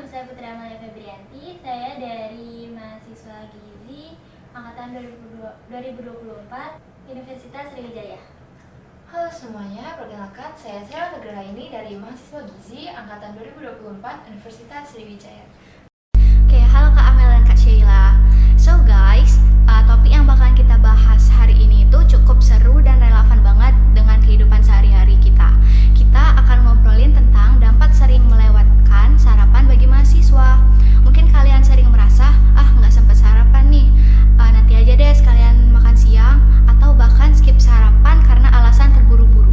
saya Putri Amalia Febrianti. Saya dari mahasiswa Gizi angkatan 2024 Universitas Sriwijaya. Halo semuanya, perkenalkan saya Sheila Nugrahaini dari mahasiswa Gizi angkatan 2024 Universitas Sriwijaya. Oke, halo Kak Amel dan Kak Sheila. So guys, topik yang bakalan kita bahas hari ini itu cukup seru dan relevan banget dengan kehidupan sehari-hari kita. Kita akan ngobrolin tentang dampak sering melewatkan sarapan bagi mahasiswa. Mungkin kalian sering merasa, nggak sempat sarapan nih. Nanti aja deh sekalian makan siang, atau bahkan skip sarapan karena alasan terburu-buru.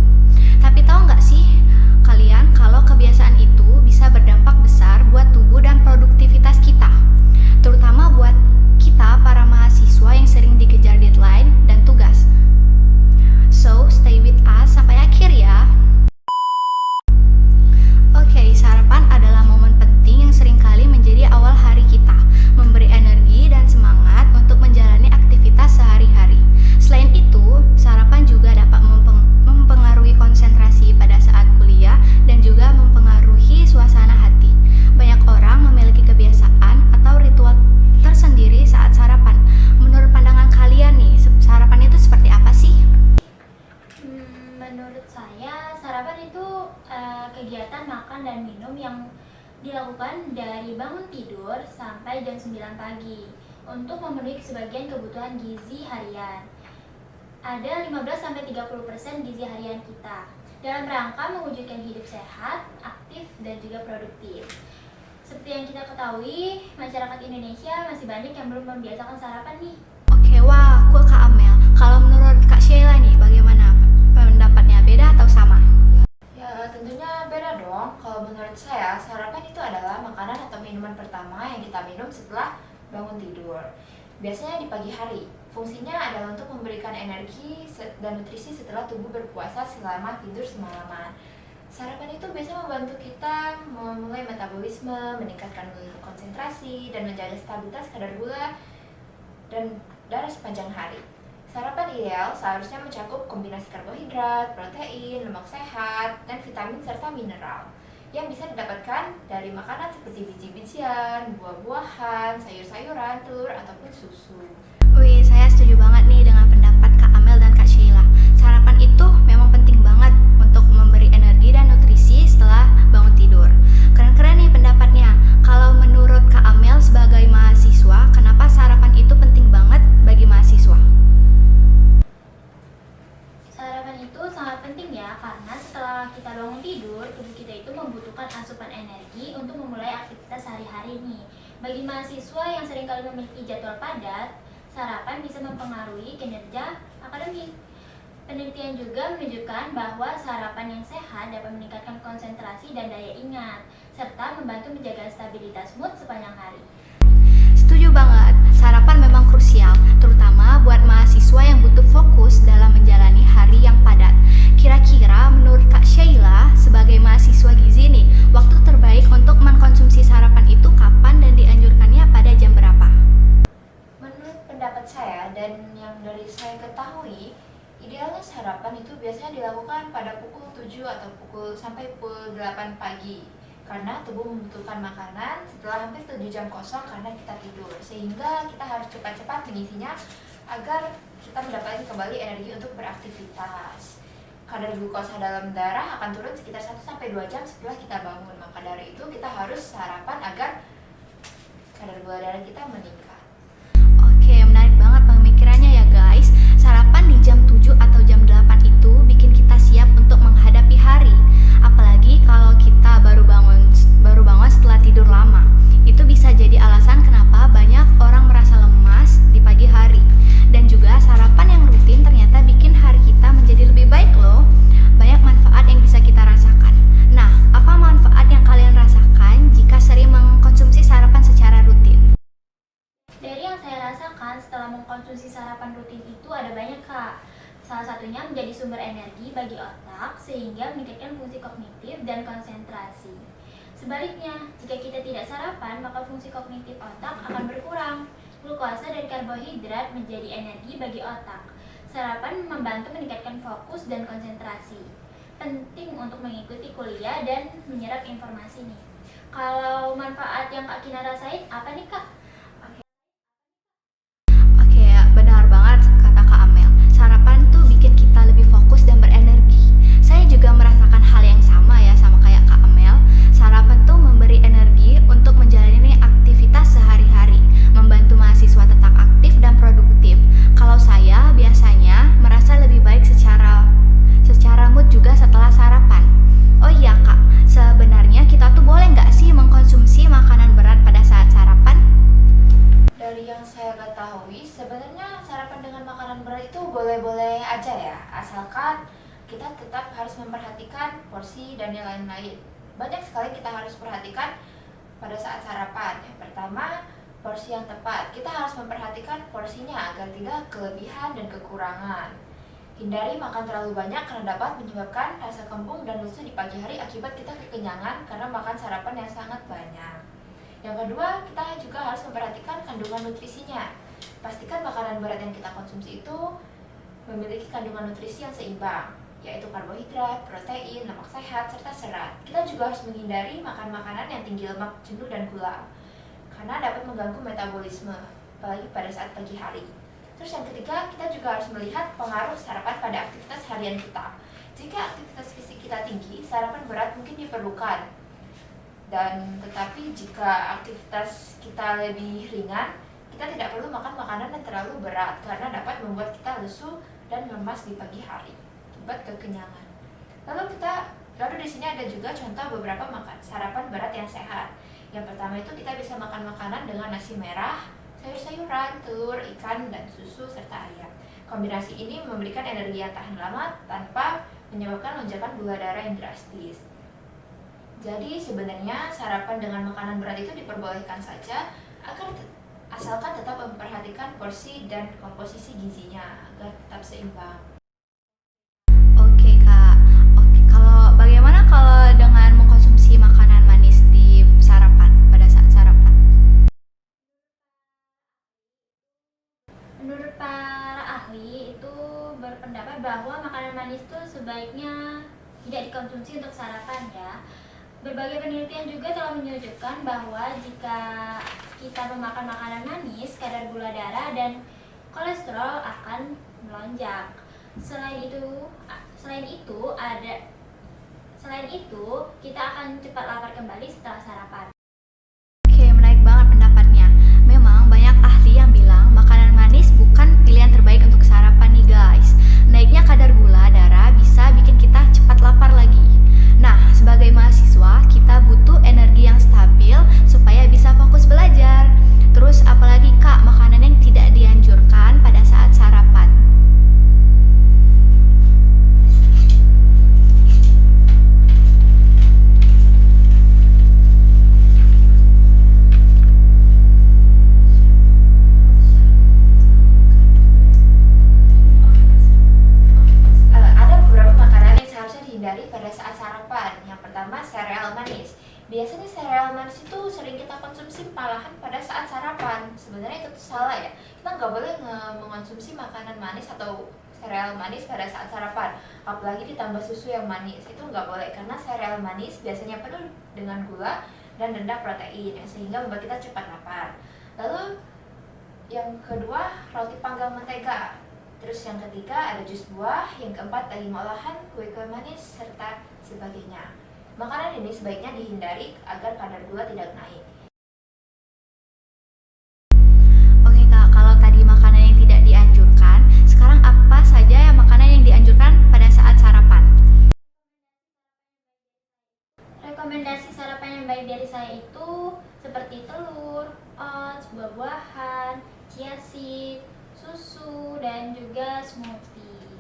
Tapi tahu nggak sih kalian kalau kebiasaan itu bisa berdampak besar buat tubuh dan produktivitas kita, terutama buat kita para mahasiswa yang sering dikejar deadline dan tugas. So, stay with us sampai akhir ya. Oke, sarapan adalah momen penting yang seringkali menjadi awal hari kita, memberi energi dan semangat untuk menjalani aktivitas sehari-hari. Selain itu, sarapan juga dapat mempengaruhi konsentrasi pada saat kuliah dan juga mempengaruhi suasana hati. Banyak orang memiliki kebiasaan atau ritual tersendiri saat sarapan. Menurut pandangan kalian nih, sarapan itu seperti apa sih? Menurut saya, sarapan itu kegiatan makan dan minum yang dilakukan dari bangun tidur sampai jam 9 pagi untuk memenuhi sebagian kebutuhan gizi harian. Ada 15-30% gizi harian kita dalam rangka mewujudkan hidup sehat, aktif, dan juga produktif. Seperti yang kita ketahui, masyarakat Indonesia masih banyak yang belum membiasakan sarapan nih. Oke, wah, cool Kak Amel. Kalau menurut Kak Sheila nih, bagaimana pendapatnya, beda atau sama? Ya, tentunya beda dong. Kalau menurut saya, sarapan itu adalah makanan atau minuman pertama yang kita minum setelah bangun tidur. Biasanya di pagi hari. Fungsinya adalah untuk memberikan energi dan nutrisi setelah tubuh berpuasa selama tidur semalaman. Sarapan itu biasanya membantu kita memulai metabolisme, meningkatkan konsentrasi, dan menjaga stabilitas kadar gula dan darah sepanjang hari. Sarapan ideal seharusnya mencakup kombinasi karbohidrat, protein, lemak sehat, dan vitamin serta mineral yang bisa didapatkan dari makanan seperti biji-bijian, buah-buahan, sayur-sayuran, telur, ataupun susu. Wih, saya setuju banget nih dengan pendapat Kak Amel dan Kak Sheila. Sarapan itu memang penting banget untuk memberi energi dan nutrisi setelah bangun tidur. Keren-keren nih pendapatnya. Kalau menurut Kak Amel sebagai mahasiswa, kenapa sarapan itu penting banget bagi mahasiswa? Sarapan itu sangat penting ya, karena setelah kita bangun tidur, tubuh kita itu membutuhkan asupan energi untuk memulai aktivitas sehari-hari nih. Bagi mahasiswa yang seringkali memiliki jadwal padat, sarapan bisa mempengaruhi kinerja akademik. Penelitian juga menunjukkan bahwa sarapan yang sehat dapat meningkatkan konsentrasi dan daya ingat, serta membantu menjaga stabilitas mood sepanjang hari. Setuju banget, sarapan memang krusial, terutama buat mahasiswa yang butuh fokus dalam menjalani hari yang padat. Kira-kira menurut Kak Sheila, sebagai mahasiswa gizi nih, waktu terbaik untuk mengkonsumsi sarapan itu kapan dan dianjurkannya pada jam berapa? Menurut pendapat saya dan yang dari saya ketahui, idealnya sarapan itu biasanya dilakukan pada pukul 7 atau sampai pukul 8 pagi. Karena tubuh membutuhkan makanan setelah hampir 7 jam kosong karena kita tidur. Sehingga kita harus cepat-cepat mengisinya agar kita mendapatkan kembali energi untuk beraktivitas. Kadar glukosa dalam darah akan turun sekitar 1-2 jam setelah kita bangun. Maka dari itu kita harus sarapan agar kadar gula darah kita meningkat. Oke, menarik banget pemikirannya ya guys. Sarapan di jam 7 atau jam 8 itu bikin kita siap untuk menghadapi hari. Apalagi kalau kita baru bangun setelah tidur lama. Itu bisa jadi alasan kenapa banyak orang merasa lemas di pagi hari. Dan juga sarapan yang rutin ternyata bikin hari kita menjadi lebih baik loh. Banyak manfaat yang bisa kita rasakan. Nah, apa manfaat yang kalian rasakan jika sering mengkonsumsi sarapan secara rutin? Dari yang saya rasakan setelah mengkonsumsi sarapan rutin itu ada banyak Kak. Salah satunya menjadi sumber energi bagi otak sehingga meningkatkan fungsi kognitif dan konsentrasi. Sebaliknya, jika kita tidak sarapan, maka fungsi kognitif otak akan berkurang. Glukosa dan karbohidrat menjadi energi bagi otak. Sarapan membantu meningkatkan fokus dan konsentrasi. Penting untuk mengikuti kuliah dan menyerap informasi nih. Kalau manfaat yang Kak Kina rasain apa nih Kak? Oke, ya, benar banget kata Kak Amel. Sarapan tuh bikin kita lebih fokus dan berenergi. Saya juga merasakan hal yang sama ya sama kayak Kak Amel. Sarapan tuh memberi energi untuk menjalani aktivitas sehari-hari, membantu mahasiswa tetap aktif dan produktif. Kalau saya biasanya merasa lebih baik secara mood juga setelah sarapan. Oh iya Kak, sebenarnya kita tuh boleh nggak sih mengkonsumsi makanan berat pada saat sarapan? Dari yang saya ketahui, sebenarnya sarapan dengan makanan berat itu boleh-boleh aja ya, asalkan kita tetap harus memperhatikan porsi dan yang lain-lain. Banyak sekali kita harus perhatikan pada saat sarapan. Yang pertama, porsi yang tepat. Kita harus memperhatikan porsinya agar tidak kelebihan dan kekurangan. Hindari makan terlalu banyak karena dapat menyebabkan rasa kembung dan lesu di pagi hari akibat kita kekenyangan karena makan sarapan yang sangat banyak. Yang kedua, kita juga harus memperhatikan kandungan nutrisinya. Pastikan makanan berat yang kita konsumsi itu memiliki kandungan nutrisi yang seimbang, yaitu karbohidrat, protein, lemak sehat, serta serat. Kita juga harus menghindari makan makanan yang tinggi lemak, jenuh, dan gula, karena dapat mengganggu metabolisme, apalagi pada saat pagi hari. Terus yang ketiga, kita juga harus melihat pengaruh sarapan pada aktivitas harian kita. Jika aktivitas fisik kita tinggi, sarapan berat mungkin diperlukan. Dan tetapi jika aktivitas kita lebih ringan, kita tidak perlu makan makanan yang terlalu berat karena dapat membuat kita lesu dan lemas di pagi hari akibat kekenyangan. Lalu di sini ada juga contoh beberapa makan sarapan berat yang sehat. Yang pertama itu kita bisa makan makanan dengan nasi merah, sayur-sayuran, telur, ikan, dan susu, serta ayam. Kombinasi ini memberikan energi yang tahan lama tanpa menyebabkan lonjakan gula darah yang drastis. Jadi sebenarnya sarapan dengan makanan berat itu diperbolehkan saja asalkan tetap memperhatikan porsi dan komposisi gizinya agar tetap seimbang. Oke Kak, oke. Bagaimana kalau dengan mengkonsumsi makanan manis di sarapan pada saat sarapan? Menurut para ahli itu berpendapat bahwa makanan manis itu sebaiknya tidak dikonsumsi untuk sarapan ya. Berbagai penelitian juga telah menunjukkan bahwa jika kita memakan makanan manis, kadar gula darah dan kolesterol akan melonjak. Selain itu, kita akan cepat lapar kembali setelah sarapan. Oke, menarik banget pendapatnya. Memang banyak ahli yang bilang makanan manis bukan pilihan terbaik untuk sarapan nih guys. Naiknya kadar gula darah bisa bikin kita cepat lapar lagi. Nah, sebagai mahasiswa, kita butuh energi yang stabil supaya bisa fokus belajar. Terus apalagi Kak, makanan yang tidak dianjurkan pada saat sarapan? Pada saat sarapan. Yang pertama, sereal manis. Biasanya sereal manis itu sering kita konsumsi malahan pada saat sarapan. Sebenarnya itu tuh salah ya. Kita nggak boleh mengonsumsi makanan manis atau sereal manis pada saat sarapan. Apalagi ditambah susu yang manis. Itu nggak boleh karena sereal manis biasanya penuh dengan gula dan rendah protein sehingga membuat kita cepat lapar. Lalu yang kedua, roti panggang mentega. Terus yang ketiga ada jus buah, yang keempat daging olahan, kue-kue manis, serta sebagainya. Makanan ini sebaiknya dihindari agar kadar gula tidak naik. Oke Kak, kalau tadi makanan yang tidak dianjurkan, sekarang apa saja yang makanan yang dianjurkan pada saat sarapan? Rekomendasi sarapan yang baik dari saya itu seperti telur, oats, buah-buahan, chia seed, susu, dan juga smoothie.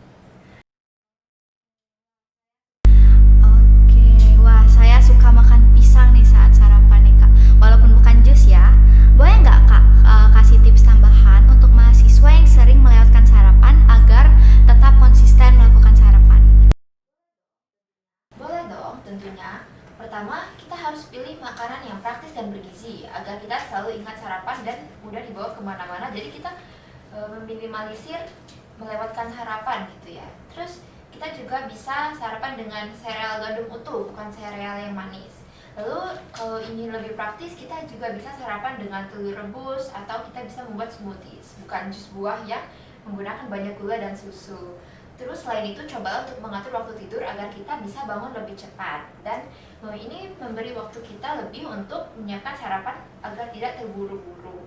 Oke, wah saya suka makan pisang nih saat sarapan nih Kak. Walaupun bukan jus ya. Boleh nggak Kak kasih tips tambahan untuk mahasiswa yang sering melewatkan sarapan agar tetap konsisten melakukan sarapan? Boleh dong tentunya. Pertama, kita harus pilih makanan yang praktis dan bergizi agar kita selalu ingat sarapan dan mudah dibawa kemana-mana. Jadi kita meminimalisir melewatkan sarapan gitu ya. Terus kita juga bisa sarapan dengan sereal gandum utuh, bukan sereal yang manis. Lalu kalau ingin lebih praktis, kita juga bisa sarapan dengan telur rebus atau kita bisa membuat smoothies, bukan jus buah yang menggunakan banyak gula dan susu. Terus selain itu, cobalah untuk mengatur waktu tidur agar kita bisa bangun lebih cepat. Dan ini memberi waktu kita lebih untuk menyiapkan sarapan agar tidak terburu-buru.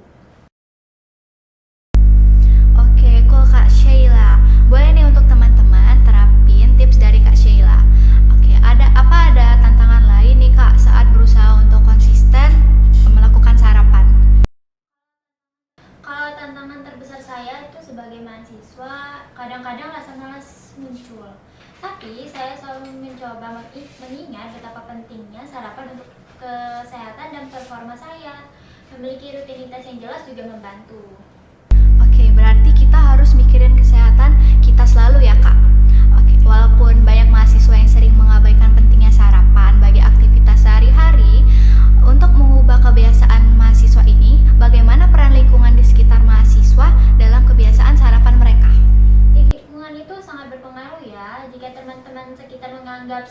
Oke, cool Kak Sheila. Boleh nih untuk teman-teman terapin tips dari Kak Sheila. Oke, ada tantangan lain nih Kak saat berusaha untuk konsisten melakukan sarapan? Kalau tantangan terbesar saya itu sebagai mahasiswa, kadang-kadang rasa malas muncul. Tapi saya selalu mencoba mengingat betapa pentingnya sarapan untuk kesehatan dan performa saya. Memiliki rutinitas yang jelas juga membantu. Oke, berarti kita harus mikirin kesehatan kita selalu ya Kak. Oke, walaupun banyak mahasiswa yang sering mengabaikan pentingnya sarapan bagi aktivitas sehari-hari, untuk mengubah kebiasaan mahasiswa ini, bagaimana peran lingkungan di sekitar mahasiswa dalam kebiasaan sarapan mereka? Lingkungan itu sangat berpengaruh ya. Jika teman-teman sekitar menganggap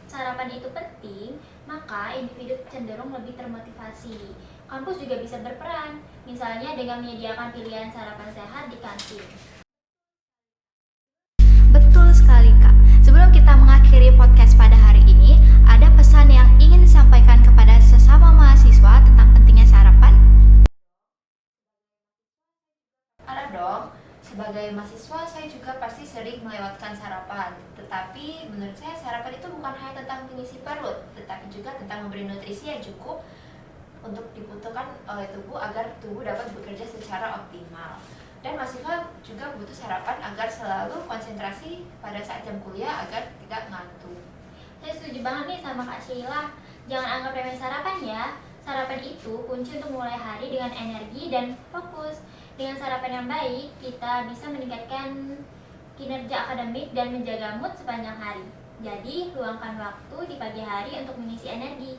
sarapan itu penting, maka individu cenderung lebih termotivasi. Kampus juga bisa berperan, misalnya dengan menyediakan pilihan sarapan sehat di kantin. Betul sekali Kak. Sebelum kita mengakhiri podcast pada hari ini, ada pesan yang ingin disampaikan kepada sesama mahasiswa tentang pentingnya sarapan? Ada dong, sebagai mahasiswa saya juga pasti sering melewatkan sarapan. Tetapi menurut saya sarapan itu bukan hanya tentang mengisi perut, tetapi juga tentang memberi nutrisi yang cukup untuk dibutuhkan oleh tubuh agar tubuh dapat bekerja secara optimal. Dan mahasiswa juga butuh sarapan agar selalu konsentrasi pada saat jam kuliah agar tidak ngantuk. Saya setuju banget nih sama Kak Sheila. Jangan anggap remeh sarapan ya. Sarapan itu kunci untuk mulai hari dengan energi dan fokus. Dengan sarapan yang baik, kita bisa meningkatkan kinerja akademik dan menjaga mood sepanjang hari. Jadi, luangkan waktu di pagi hari untuk mengisi energi.